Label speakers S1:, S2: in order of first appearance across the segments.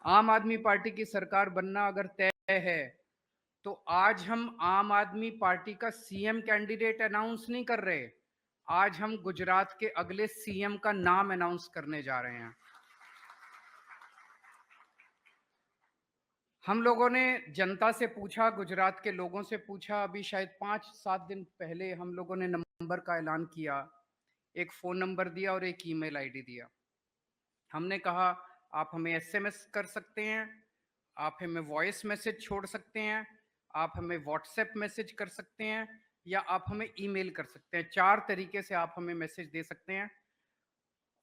S1: आम आदमी पार्टी की सरकार बनना अगर तय है तो आज हम आम आदमी पार्टी का सीएम कैंडिडेट अनाउंस नहीं कर रहे, आज हम गुजरात के अगले सीएम का नाम अनाउंस करने जा रहे हैं। हम लोगों ने जनता से पूछा, गुजरात के लोगों से पूछा, अभी शायद 5-7 दिन पहले हम लोगों ने नंबर का ऐलान किया, एक फ़ोन नंबर दिया और एक ईमेल आईडी दिया। हमने कहा आप हमें एसएमएस कर सकते हैं, आप हमें वॉइस मैसेज छोड़ सकते हैं, आप हमें व्हाट्सएप मैसेज कर सकते हैं या आप हमें ईमेल कर सकते हैं। 4 तरीके से आप हमें मैसेज दे सकते हैं।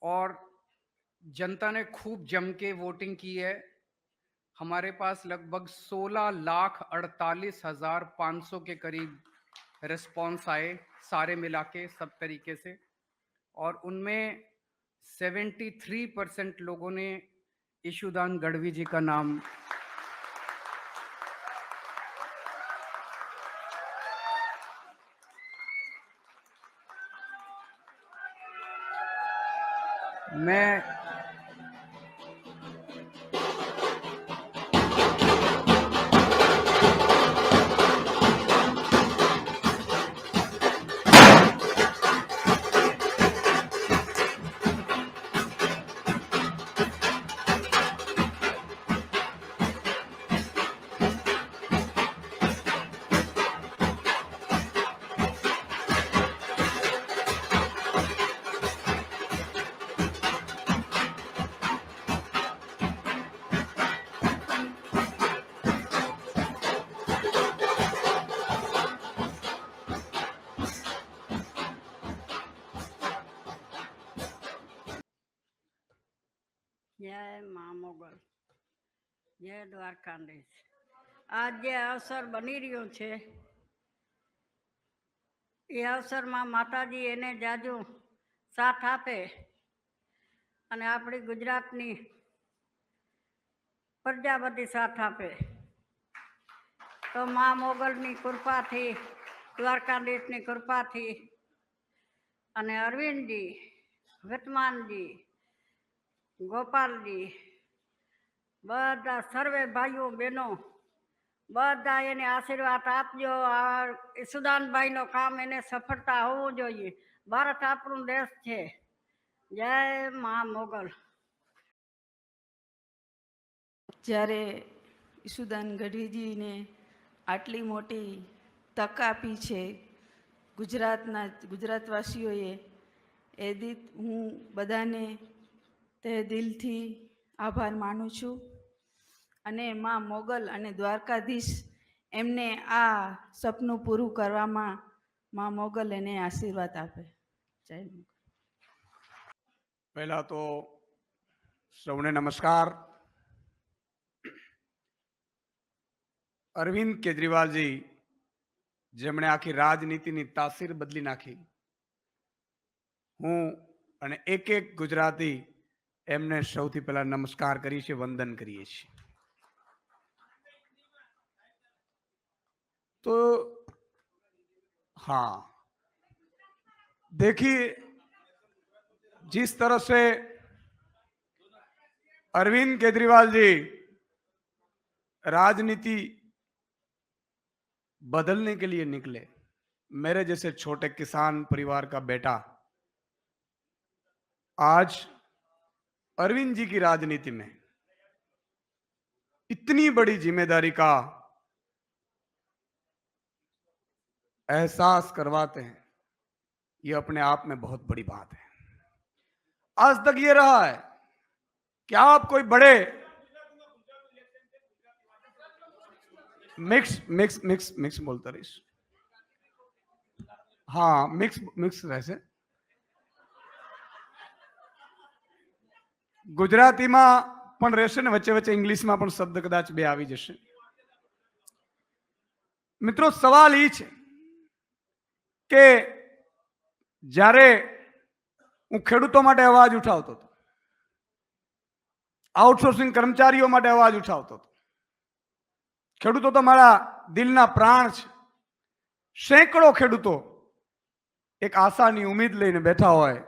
S1: और जनता ने खूब जम के वोटिंग की है। हमारे पास लगभग 16,48,500 के करीब रिस्पॉन्स आए, सारे मिला के सब तरीके से, और उनमें 73% लोगों ने ईशुदान गढ़वी जी का नाम मैं
S2: जय मां मोगल, जय द्वारकाधीश। आज जे अवसर बनी रह्यो छे ए अवसर में माताजी एने जाजू साथ आपे अने आपणी गुजरातनी प्रजा बधी साथ आपे तो मां मोगलनी कृपाथी, द्वारकाधीशनी कृपाथी अने अरविंदजी, वित्तमानजी, गोपालजी, बधा सर्वे भाईओ बहनों बधा एने आशीर्वाद आपजो। ईशुदान भाई नो काम एने सफलता होवू जोईए। भारत आपणो देश छे। जय मां मोगल।
S3: જ્યારે ઈશુદાન ગઢવીજીને આટલી મોટી તક આપી છે ગુજરાતવાસીઓએ, એ દીત હું બધાને તે દિલથી આભાર માનું છું અને માં મોગલ અને દ્વારકાધીશ એમને આ સપનું પૂરું કરવામાં માં મોગલ એને આશીર્વાદ આપે। જય મોગલ।
S4: पहला तो सौने नमस्कार। अरविंद केजरीवाल जी जेमणे आखी राजनीतिनी तासीर बदली नाखी, हूँ अने एक एक गुजराती एमने सौथी पहला नमस्कार करी छे, वंदन करीए छे। तो हाँ, देखिए जिस तरह से अरविंद केजरीवाल जी राजनीति बदलने के लिए निकले, मेरे जैसे छोटे किसान परिवार का बेटा आज अरविंद जी की राजनीति में इतनी बड़ी जिम्मेदारी का एहसास करवाते हैं, ये अपने आप में बहुत बड़ी बात है। आज तक ये रहा है कि आप कोई बड़े मिक्स मिक्स मिक्स मिक्स बोलता रहीश, हाँ मिक्स मिक्स रहશે। गुजराती में पण रहશે ने वच्चे वच्चे इंग्लिश में पण शब्द कदाच बे आवी जशे। मित्रों सवाल ई छे के जारे हूँ खेडूतो माटे अवाज उठावतो हतो, आउटसोर्सिंग कर्मचारीओ माटे अवाज उठावतो हतो, खेडूतो तो मारा दिलना प्राण छे। सैकड़ों खेडूतो एक आशानी उम्मीद लईने बैठा होय,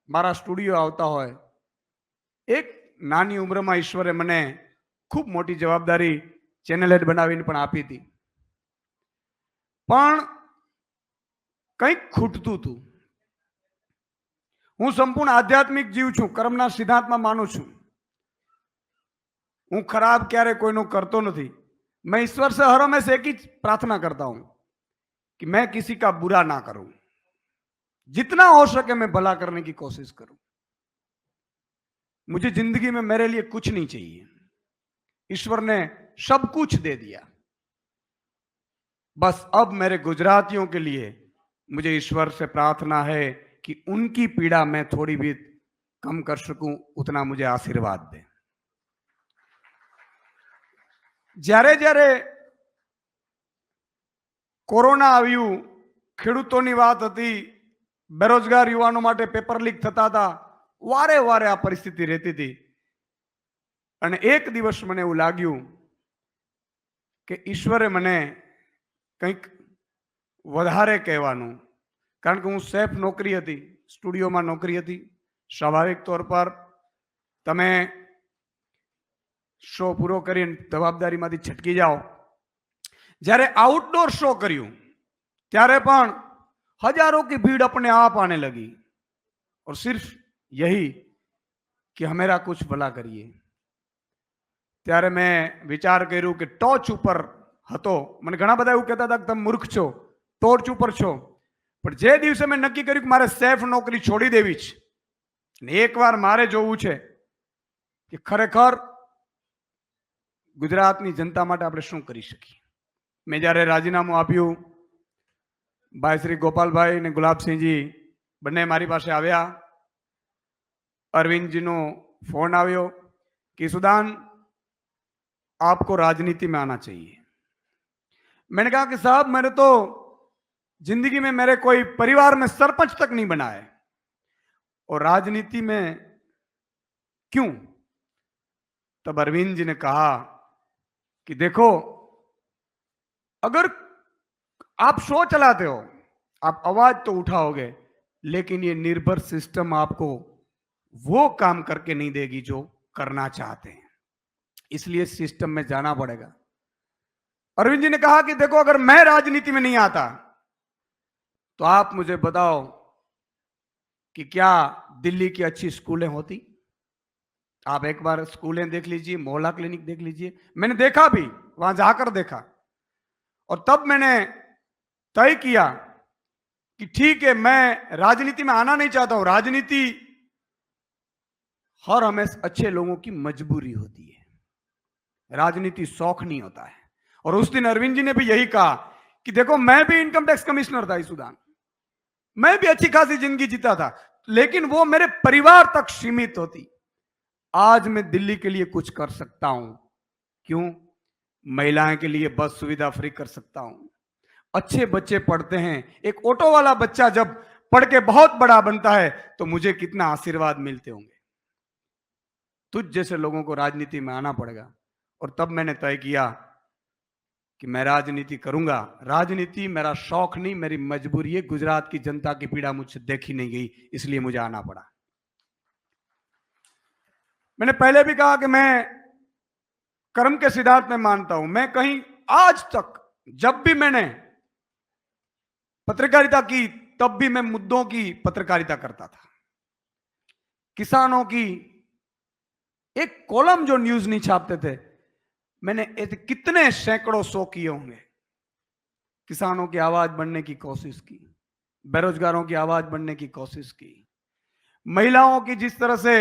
S4: मारा स्टूडियो आवता होय। एक नानी उम्र में ईश्वरे मने ખૂબ મોટી જવાબદારી ચેનલ હેડ બનાવીને પણ આપી હતી, પણ કંઈક ખૂટતું હતું. હું સંપૂર્ણ આધ્યાત્મિક જીવ છું, કર્મના સિદ્ધાંતમાં માનું છું. હું ખરાબ ક્યારે કોઈનું કરતો નથી. मैं ईश्वर से हर हमेशा एक ही प्रार्थना करता हूं कि मैं किसी का बुरा ना करूं, जितना हो सके मैं भला करने की कोशिश करूं. मुझे जिंदगी में मेरे लिए कुछ नहीं चाहिए, ईश्वर ने सब कुछ दे दिया. बस अब मेरे गुजरातियों के लिए मुझे ईश्वर से प्रार्थना है कि उनकी पीड़ा मैं थोड़ी भी कम कर सकूं, उतना मुझे आशीर्वाद दे. જ્યારે જ્યારે કોરોના આવ્યું, ખેડૂતોની વાત હતી, બેરોજગાર યુવાનો માટે પેપર લીક થતા હતા, વારે વારે આ પરિસ્થિતિ રહેતી હતી. અને એક દિવસ મને એવું લાગ્યું કે ઈશ્વરે મને કંઈક વધારે કહેવાનું, કારણ કે હું સેફ નોકરી હતી, સ્ટુડિયોમાં નોકરી હતી. સ્વાભાવિક તौर પર તમે શો પૂરો કરીને જવાબદારીમાંથી છટકી જાઓ. જ્યારે आउटडोर शो કર્યું ત્યારે પણ हजारों की भीड़ अपने आप आने लगी, और सिर्फ यही कि हमेरा कुछ भला करिए. ત્યારે મેં વિચાર કર્યું કે ટોચ ઉપર હતો. મને ઘણા બધા એવું કહેતા હતા કે તમે મૂર્ખ છો, ટોચ ઉપર છો, પણ જે દિવસે મેં નક્કી કર્યું કે મારે સેફ નોકરી છોડી દેવી છે અને એકવાર મારે જોવું છે કે ખરેખર ગુજરાતની જનતા માટે આપણે શું કરી શકીએ. મેં જ્યારે રાજીનામું આપ્યું, ભાઈ શ્રી ગોપાલભાઈ અને ગુલાબસિંહજી બંને મારી પાસે આવ્યા. अरविंद जी नो फोन આવ્યો कि सुदान आपको राजनीति में आना चाहिए. मैंने कहा कि साहब मैंने तो जिंदगी में मेरे कोई परिवार में सरपंच तक नहीं बना है, और राजनीति में क्यों? तब अरविंद जी ने कहा कि देखो, अगर आप शो चलाते हो, आप आवाज तो उठाओगे, लेकिन ये निर्भर सिस्टम आपको वो काम करके नहीं देगी जो करना चाहते हैं, इसलिए सिस्टम में जाना पड़ेगा. अरविंद जी ने कहा कि देखो, अगर मैं राजनीति में नहीं आता तो आप मुझे बताओ कि क्या दिल्ली की अच्छी स्कूलें होती? आप एक बार स्कूलें देख लीजिए, मोहल्ला क्लिनिक देख लीजिए. मैंने देखा भी, वहां जाकर देखा, और तब मैंने तय किया कि ठीक है, मैं राजनीति में आना नहीं चाहता हूं. राजनीति हर हमेशा अच्छे लोगों की मजबूरी होती है, राजनीति शौक नहीं होता है. और उस दिन अरविंद जी ने भी यही कहा कि देखो, मैं भी इनकम टैक्स कमिश्नर था इस सुदान, मैं भी अच्छी खासी जिंदगी जीता था, लेकिन वो मेरे परिवार तक सीमित होती. आज मैं दिल्ली के लिए कुछ कर सकता हूं. क्यों? महिलाएं के लिए बस सुविधा फ्री कर सकता हूं. अच्छे बच्चे पढ़ते हैं. एक ऑटो वाला बच्चा जब पढ़ के बहुत बड़ा बनता है तो मुझे कितना आशीर्वाद मिलते होंगे. तुझ जैसे लोगों को राजनीति में आना पड़ेगा. और तब मैंने तय किया कि मैं राजनीति करूंगा. राजनीति मेरा शौक नहीं, मेरी मजबूरी है. गुजरात की जनता की पीड़ा मुझसे देखी नहीं गई, इसलिए मुझे आना पड़ा. मैंने पहले भी कहा कि मैं कर्म के सिद्धांत में मानता हूं. मैं कहीं आज तक जब भी मैंने पत्रकारिता की, तब भी मैं मुद्दों की पत्रकारिता करता था. किसानों की एक कॉलम जो न्यूज नहीं छापते थे, मैंने ऐसे कितने सैकड़ों सौ किए होंगे. किसानों की आवाज बनने की कोशिश की, बेरोजगारों की आवाज बनने की कोशिश की, महिलाओं की जिस तरह से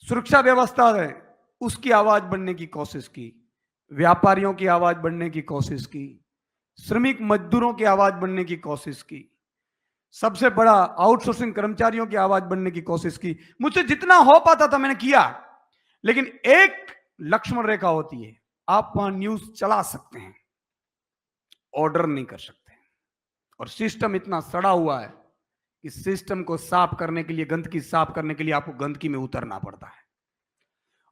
S4: सुरक्षा व्यवस्था है उसकी आवाज बनने की कोशिश की, व्यापारियों की आवाज बनने की कोशिश की, श्रमिक मजदूरों की आवाज बनने की कोशिश की, सबसे बड़ा आउटसोर्सिंग कर्मचारियों की आवाज बनने की कोशिश की. मुझसे जितना हो पाता था मैंने किया, लेकिन एक लक्ष्मण रेखा होती है. आप वहां न्यूज चला सकते हैं, ऑर्डर नहीं कर सकते. और सिस्टम इतना सड़ा हुआ है कि सिस्टम को साफ करने के लिए, गंदगी साफ करने के लिए आपको गंदगी में उतरना पड़ता है.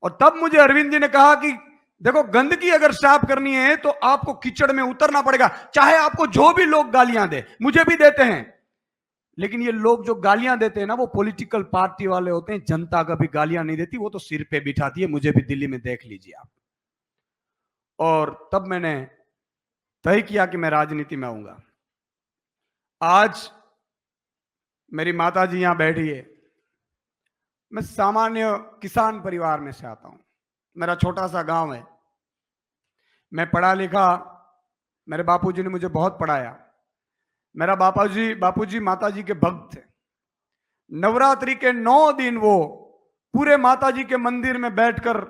S4: और तब मुझे अरविंद जी ने कहा कि देखो, गंदगी अगर साफ करनी है तो आपको कीचड़ में उतरना पड़ेगा, चाहे आपको जो भी लोग गालियां दे, मुझे भी देते हैं, लेकिन ये लोग जो गालियां देते हैं ना, वो पॉलिटिकल पार्टी वाले होते हैं। जनता कभी गालियां नहीं देती, वो तो सिर पे बिठाती है। मुझे भी दिल्ली में देख लीजिए आप। और तब मैंने तय किया कि मैं राजनीति में आऊंगा। आज मेरी माता जी यहां बैठी है। मैं सामान्य किसान परिवार में से आता हूं। मेरा छोटा सा गांव है। मैं पढ़ा लिखा, मेरे बापूजी ने मुझे बहुत पढ़ाया। मेरा बापूजी माताजी के भक्त थे। नवरात्रि के 9 दिन वो पूरे माताजी के मंदिर में बैठकर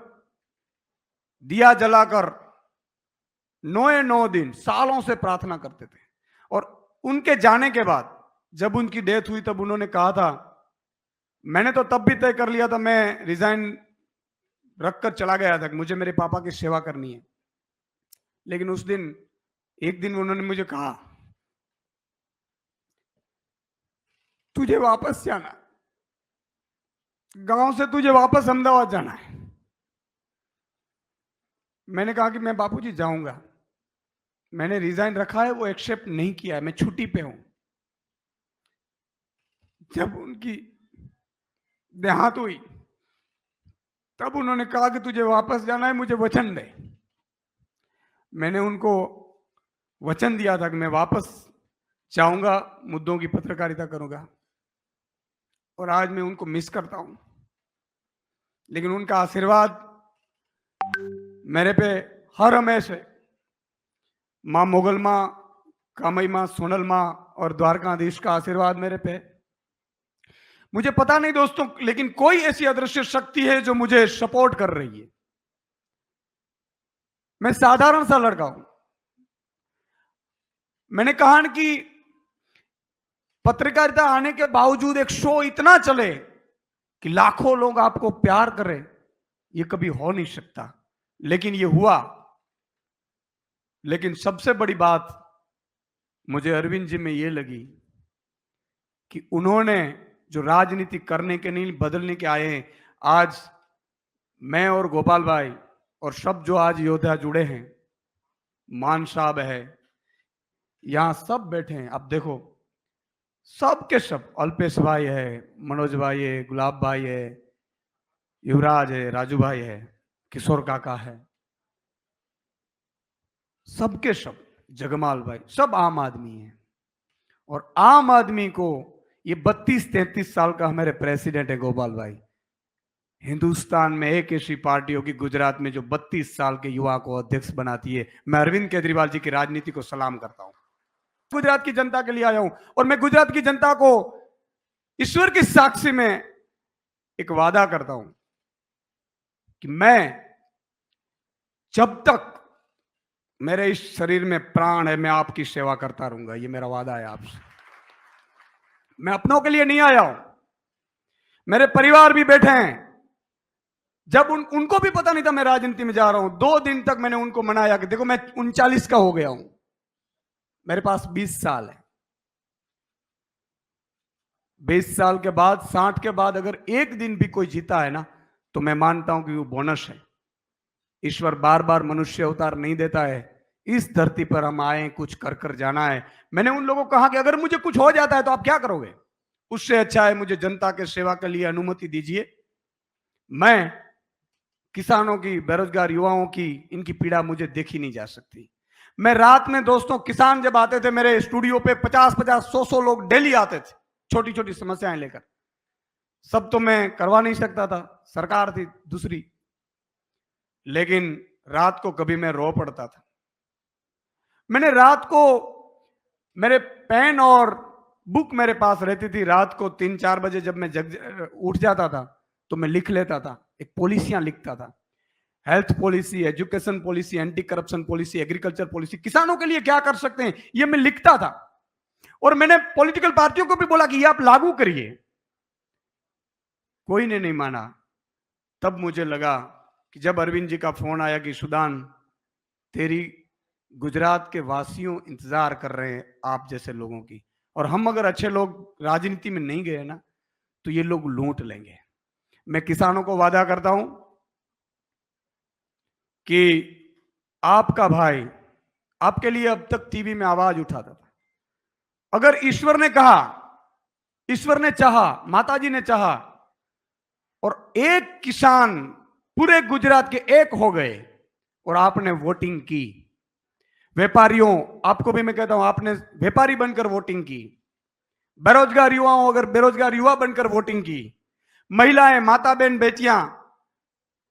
S4: दिया जलाकर 9 दिन सालों से प्रार्थना करते थे। और उनके जाने के बाद जब उनकी डेथ हुई, तब उन्होंने कहा था, मैंने तो तब भी तय कर लिया था, मैं रिजाइन रखकर चला गया था कि मुझे मेरे पापा की सेवा करनी है। लेकिन उस दिन एक दिन उन्होंने मुझे कहा, तुझे वापस जाना, गांव से तुझे वापस अहमदाबाद जाना है। मैंने कहा कि मैं बापूजी जाऊंगा। मैंने रिजाइन रखा है, वो एक्सेप्ट नहीं किया है, मैं छुट्टी पे हूं। जब उनकी देहांत हुई, तब उन्होंने कहा कि तुझे वापस जाना है, मुझे वचन दे। मैंने उनको वचन दिया था कि मैं वापस जाऊंगा, मुद्दों की पत्रकारिता करूंगा। और आज मैं उनको मिस करता हूं, लेकिन उनका आशीर्वाद मेरे पे हर हमेश है। मां मोगल मां, कामई मां, सोनल मां और द्वारकाधीश का आशीर्वाद मेरे पे। मुझे पता नहीं दोस्तों, लेकिन कोई ऐसी अदृश्य शक्ति है जो मुझे सपोर्ट कर रही है। मैं साधारण सा लड़का हूं। मैंने कहा कि पत्रकारिता आने के बावजूद एक शो इतना चले कि लाखों लोग आपको प्यार करें, ये कभी हो नहीं सकता, लेकिन ये हुआ। लेकिन सबसे बड़ी बात मुझे अरविंद जी में ये लगी कि उन्होंने जो राजनीति करने के नहीं, बदलने के आए हैं। आज मैं और गोपाल भाई और सब जो आज योद्धा जुड़े हैं, मान साहब है, यहां सब बैठे हैं। अब देखो, सब के सब, अल्पेश भाई है, मनोज भाई है, गुलाब भाई है, युवराज है, राजू भाई है, किशोर काका है, सबके सब, जगमाल भाई, सब आम आदमी हैं। और आम आदमी को ये 32-33 साल का हमारे प्रेसिडेंट है गोपाल भाई। हिंदुस्तान में एक ऐसी पार्टी होगी गुजरात में जो 32 साल के युवा को अध्यक्ष बनाती है। मैं अरविंद केजरीवाल जी की राजनीति को सलाम करता हूं। गुजरात की जनता के लिए आया हूं, और मैं गुजरात की जनता को ईश्वर की साक्षी में एक वादा करता हूं कि मैं, जब तक मेरे इस शरीर में प्राण है, मैं आपकी सेवा करता रहूंगा। ये मेरा वादा है आपसे। मैं अपनों के लिए नहीं आया हूं, मेरे परिवार भी बैठे हैं। जब उनको भी पता नहीं था मैं राजनीति में जा रहा हूं, 2 दिन तक मैंने उनको मनाया कि देखो, मैं 39 का हो गया हूं, मेरे पास 20 साल है। 20 साल के बाद, 60 के बाद अगर एक दिन भी कोई जीता है ना, तो मैं मानता हूं कि वो बोनस है। ईश्वर बार बार मनुष्य अवतार नहीं देता है। इस धरती पर हम आए, कुछ कर कर जाना है। मैंने उन लोगों को कहा कि अगर मुझे कुछ हो जाता है तो आप क्या करोगे? उससे अच्छा है मुझे जनता के सेवा के लिए अनुमति दीजिए। मैं किसानों की, बेरोजगार युवाओं की, इनकी पीड़ा मुझे देखी नहीं जा सकती। मैं रात में दोस्तों, किसान जब आते थे मेरे स्टूडियो पे, 50-50, 100-100 लोग डेली आते थे, छोटी छोटी समस्याएं लेकर। सब तो मैं करवा नहीं सकता था, सरकार थी दूसरी, लेकिन रात को कभी मैं रो पड़ता था। मैंने रात को, मेरे पेन और बुक मेरे पास रहती थी। रात को 3-4 बजे जब मैं उठ जाता था तो मैं लिख लेता था, एक पॉलिसियां लिखता था। Health policy, education policy, anti corruption policy, agriculture policy, किसानों के लिए क्या कर सकते हैं, ये मैं लिखता था। और मैंने पॉलिटिकल पार्टियों को भी बोला कि ये आप लागू करिए। कोई ने नहीं माना। तब मुझे लगा कि जब अरविंद जी का फोन आया कि सुदान, तेरी गुजरात के वासियों इंतजार कर रहे हैं आप जैसे लोगों की, और हम अगर अच्छे लोग राजनीति में नहीं गए ना, तो ये लोग लूट लेंगे। मैं किसानों को वादा करता हूं कि आपका भाई आपके लिए अब तक टीवी में आवाज उठाता था। अगर ईश्वर ने कहा ईश्वर ने चाहा, माताजी ने चाहा और एक किसान पूरे गुजरात के एक हो गए और आपने वोटिंग की। व्यापारियों, आपको भी मैं कहता हूं, आपने व्यापारी बनकर वोटिंग की। बेरोजगार युवाओं, अगर बेरोजगार युवा बनकर वोटिंग की। महिलाएं, माता बहन, बेटियां,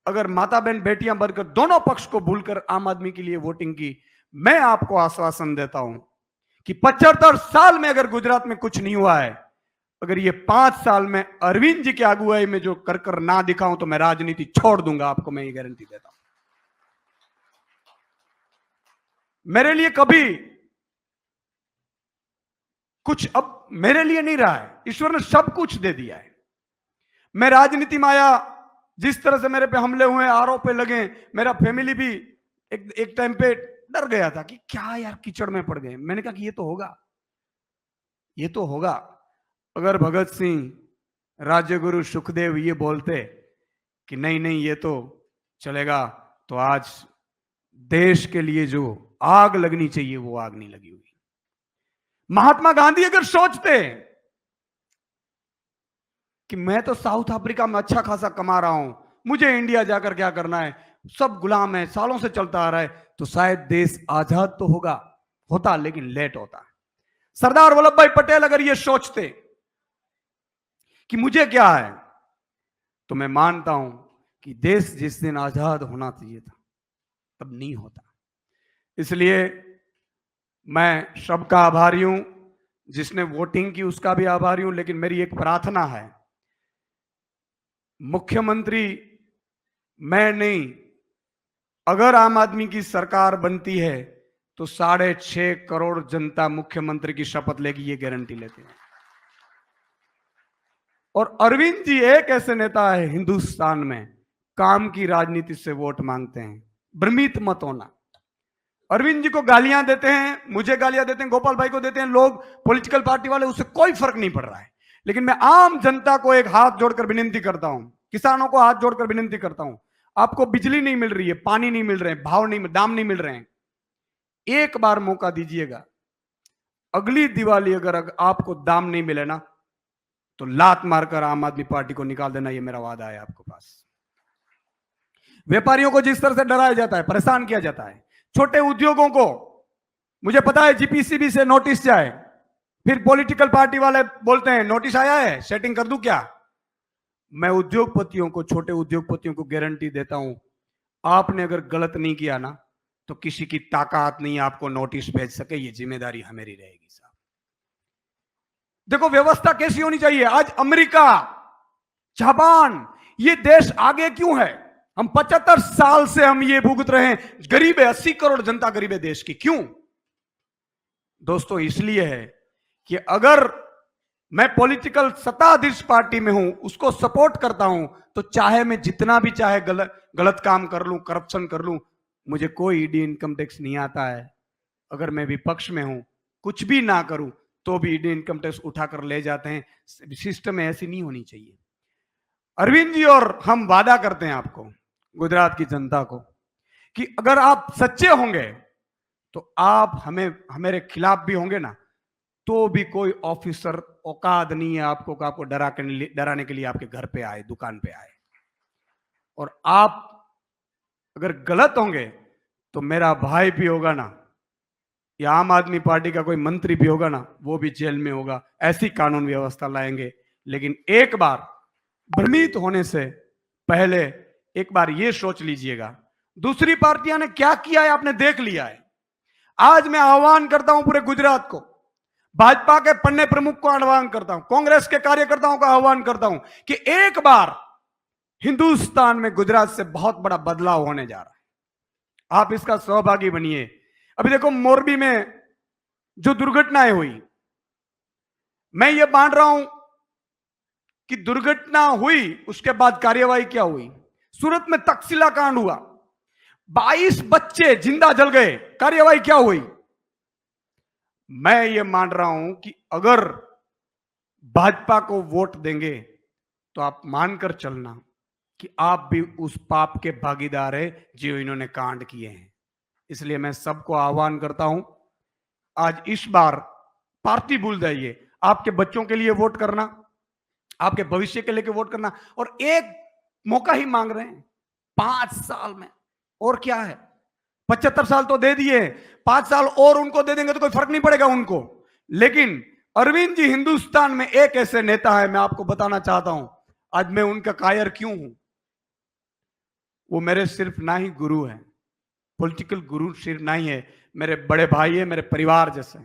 S4: अगर माता बहन बेटियां बनकर दोनों पक्ष को भूलकर आम आदमी के लिए वोटिंग की। मैं आपको आश्वासन देता हूं कि 75 साल में अगर गुजरात में कुछ नहीं हुआ है, अगर ये 5 साल में अरविंद जी की अगुवाई में जो कर ना दिखाऊं तो मैं राजनीति छोड़ दूंगा। आपको मैं ये गारंटी देता हूं। मेरे लिए कभी कुछ अब मेरे लिए नहीं रहा है, ईश्वर ने सब कुछ दे दिया है। मैं राजनीति में आया, जिस तरह से मेरे पे हमले हुए, आरोप पे लगे, मेरा फैमिली भी एक टाइम पे डर गया था कि क्या यार कीचड़ में पड़ गए। मैंने कहा कि ये तो होगा, ये तो होगा। अगर भगत सिंह, राजगुरु, सुखदेव ये बोलते कि नहीं नहीं ये तो चलेगा, तो आज देश के लिए जो आग लगनी चाहिए वो आग नहीं लगी हुई। महात्मा गांधी अगर सोचते कि मैं तो साउथ अफ्रीका में अच्छा खासा कमा रहा हूं, मुझे इंडिया जाकर क्या करना है, सब गुलाम है, सालों से चलता आ रहा है, तो शायद देश आजाद तो होता लेकिन लेट होता। सरदार वल्लभ भाई पटेल अगर ये सोचते कि मुझे क्या है, तो मैं मानता हूं कि देश जिस दिन आजाद होना चाहिए था तब नहीं होता। इसलिए मैं सबका आभारी हूं, जिसने वोटिंग की उसका भी आभारी हूं। लेकिन मेरी एक प्रार्थना है, मुख्यमंत्री मैं नहीं, अगर आम आदमी की सरकार बनती है तो 6.5 करोड़ जनता मुख्यमंत्री की शपथ लेगी, ये गारंटी लेते हैं। और अरविंद जी एक ऐसे नेता है हिंदुस्तान में, काम की राजनीति से वोट मांगते हैं। भ्रमित मत होना। अरविंद जी को गालियां देते हैं, मुझे गालियां देते हैं, गोपाल भाई को देते हैं लोग, पॉलिटिकल पार्टी वाले, उससे कोई फर्क नहीं पड़ रहा है। लेकिन मैं आम जनता को एक हाथ जोड़कर विनती करता हूं, किसानों को हाथ जोड़कर विनती करता हूं, आपको बिजली नहीं मिल रही है, पानी नहीं मिल रहे हैं, भाव नहीं, दाम नहीं मिल रहे हैं, एक बार मौका दीजिएगा। अगली दिवाली अगर आपको दाम नहीं मिले ना, तो लात मारकर आम आदमी पार्टी को निकाल देना, ये मेरा वादा है आपके पास। व्यापारियों को जिस तरह से डराया जाता है, परेशान किया जाता है, छोटे उद्योगों को, मुझे पता है जीपीसीबी से नोटिस जाए, फिर पॉलिटिकल पार्टी वाले बोलते हैं नोटिस आया है, सेटिंग कर दूं क्या। मैं उद्योगपतियों को, छोटे उद्योगपतियों को गारंटी देता हूं, आपने अगर गलत नहीं किया ना, तो किसी की ताकत नहीं आपको नोटिस भेज सके, ये जिम्मेदारी हमारी रहेगी साहब। देखो व्यवस्था कैसी होनी चाहिए। आज अमेरिका, जापान, ये देश आगे क्यों है? हम 75 साल से हम ये भुगत रहे हैं, गरीब है, 80 करोड़ जनता गरीब है देश की। क्यों दोस्तों? इसलिए है कि अगर मैं पॉलिटिकल सत्ताधीश पार्टी में हूं, उसको सपोर्ट करता हूं, तो चाहे मैं जितना भी चाहे गलत काम कर लूं, करप्शन कर लूं, मुझे कोई ईडी इनकम टैक्स नहीं आता है। अगर मैं विपक्ष में हूं, कुछ भी ना करूं, तो भी ईडी इनकम टैक्स उठाकर ले जाते हैं। सिस्टम ऐसी नहीं होनी चाहिए। अरविंद जी और हम वादा करते हैं आपको, गुजरात की जनता को, कि अगर आप सच्चे होंगे तो आप हमारे खिलाफ भी होंगे ना, तो भी कोई ऑफिसर औकात नहीं है आपको डराने के लिए आपके घर पे आए, दुकान पे आए। और आप अगर गलत होंगे तो मेरा भाई भी होगा ना, या आम आदमी पार्टी का कोई मंत्री भी होगा ना, वो भी जेल में होगा। ऐसी कानून व्यवस्था लाएंगे। लेकिन एक बार भ्रमित होने से पहले एक बार ये सोच लीजिएगा, दूसरी पार्टियां ने क्या किया है आपने देख लिया है। आज मैं आह्वान करता हूं पूरे गुजरात को, भाजपा के पन्ने प्रमुख को आह्वान करता हूं, कांग्रेस के कार्यकर्ताओं का आह्वान करता हूं कि एक बार हिंदुस्तान में गुजरात से बहुत बड़ा बदलाव होने जा रहा है। आप इसका सहभागी बनिए। अभी देखो मोरबी में जो दुर्घटनाएं हुई, मैं ये मान रहा हूं कि दुर्घटना हुई, उसके बाद कार्यवाही क्या हुई। सूरत में तक्षशिला कांड हुआ, 22 बच्चे जिंदा जल गए, कार्यवाही क्या हुई। मैं ये मान रहा हूं कि अगर भाजपा को वोट देंगे तो आप मानकर चलना कि आप भी उस पाप के भागीदार है जो इन्होंने कांड किए हैं। इसलिए मैं सबको आह्वान करता हूं, आज इस बार पार्टी भूल जाइए, आपके बच्चों के लिए वोट करना, आपके भविष्य के लेके वोट करना, और एक मौका ही मांग रहे हैं 5 साल में। और क्या है, 75 साल तो दे दिए, 5 साल और उनको दे देंगे तो कोई फर्क नहीं पड़ेगा उनको। लेकिन अरविंद जी हिंदुस्तान में एक ऐसे नेता है, मैं आपको बताना चाहता हूं, आज मैं उनका कायर क्यों हूं। वो मेरे सिर्फ ना ही गुरु हैं, पॉलिटिकल गुरु सिर्फ नहीं है, मेरे बड़े भाई है, मेरे परिवार जैसे।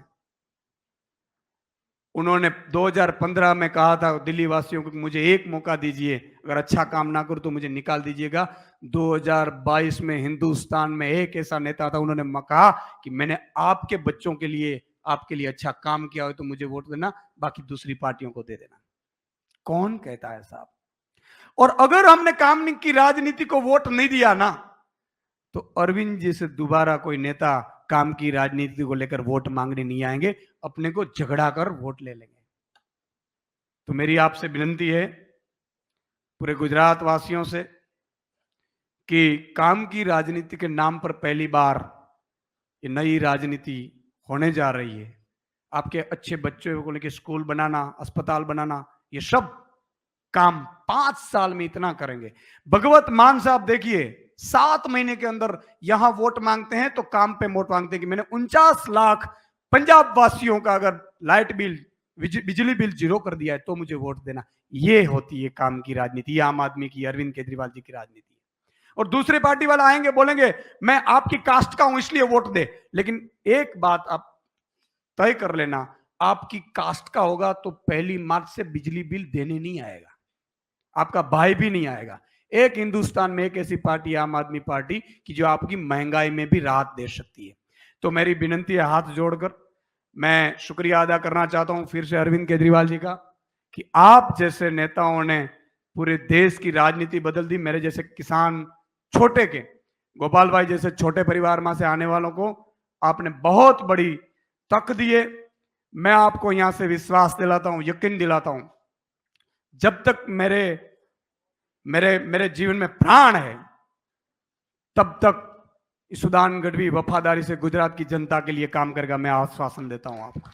S4: उन्होंने 2015 में कहा था दिल्ली वासियों को, मुझे एक मौका दीजिए, अगर अच्छा काम ना करूं तो मुझे निकाल दीजिएगा। 2022 में हिंदुस्तान में एक ऐसा नेता था, उन्होंने कहा कि मैंने आपके बच्चों के लिए, आपके लिए अच्छा काम किया हो तो मुझे वोट देना, बाकी दूसरी पार्टियों को दे देना। कौन कहता है साहब? और अगर हमने काम की राजनीति को वोट नहीं दिया ना, तो अरविंद जी से दोबारा कोई नेता काम की राजनीति को लेकर वोट मांगने नहीं आएंगे, अपने को झगड़ा कर वोट ले लेंगे। तो मेरी आपसे विनती है पूरे गुजरात वासियों से कि काम की राजनीति के नाम पर पहली बार ये नई राजनीति होने जा रही है। आपके अच्छे बच्चों को लेकर स्कूल बनाना, अस्पताल बनाना, ये सब काम 5 साल में इतना करेंगे। भगवत मान साहब देखिए 7 महीने के अंदर यहां वोट मांगते हैं तो काम पे वोट मांगते हैं कि मैंने 49 लाख पंजाब वासियों का अगर लाइट बिल, बिजली बिल 0 कर दिया है तो मुझे वोट देना। ये होती है काम की राजनीति, आम आदमी की, अरविंद केजरीवाल जी की राजनीति। और दूसरे पार्टी वाला आएंगे बोलेंगे मैं आपकी कास्ट का हूं इसलिए वोट दे, लेकिन एक बात आप तय कर लेना, आपकी कास्ट का होगा तो 1 मार्च से बिजली बिल देने नहीं आएगा, आपका भाई भी नहीं आएगा। एक हिंदुस्तान में एक ऐसी पार्टी, आम आदमी पार्टी, कि जो आपकी महंगाई में भी राहत दे सकती है। तो मेरी विनती है, हाथ जोड़कर मैं शुक्रिया अदा करना चाहता हूं फिर से अरविंद केजरीवाल जी का, कि आप जैसे नेताओं ने पूरे देश की राजनीति बदल दी। मेरे जैसे किसान, छोटे के गोपाल भाई जैसे छोटे परिवार में से आने वालों को आपने बहुत बड़ी तक दिए। मैं आपको यहां से विश्वास दिलाता हूं, यकीन दिलाता हूं, जब तक मेरे जीवन में प्राण है तब तक ईशुदान गढ़वी वफादारी से गुजरात की जनता के लिए काम करेगा, मैं आश्वासन देता हूं आपको।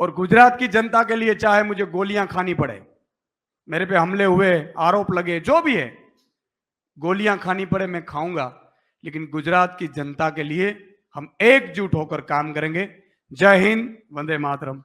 S4: और गुजरात की जनता के लिए चाहे मुझे गोलियां खानी पड़े, मेरे पे हमले हुए, आरोप लगे, जो भी है, गोलियां खानी पड़े मैं खाऊंगा, लेकिन गुजरात की जनता के लिए हम एकजुट होकर काम करेंगे। जय हिंद, वंदे मातरम।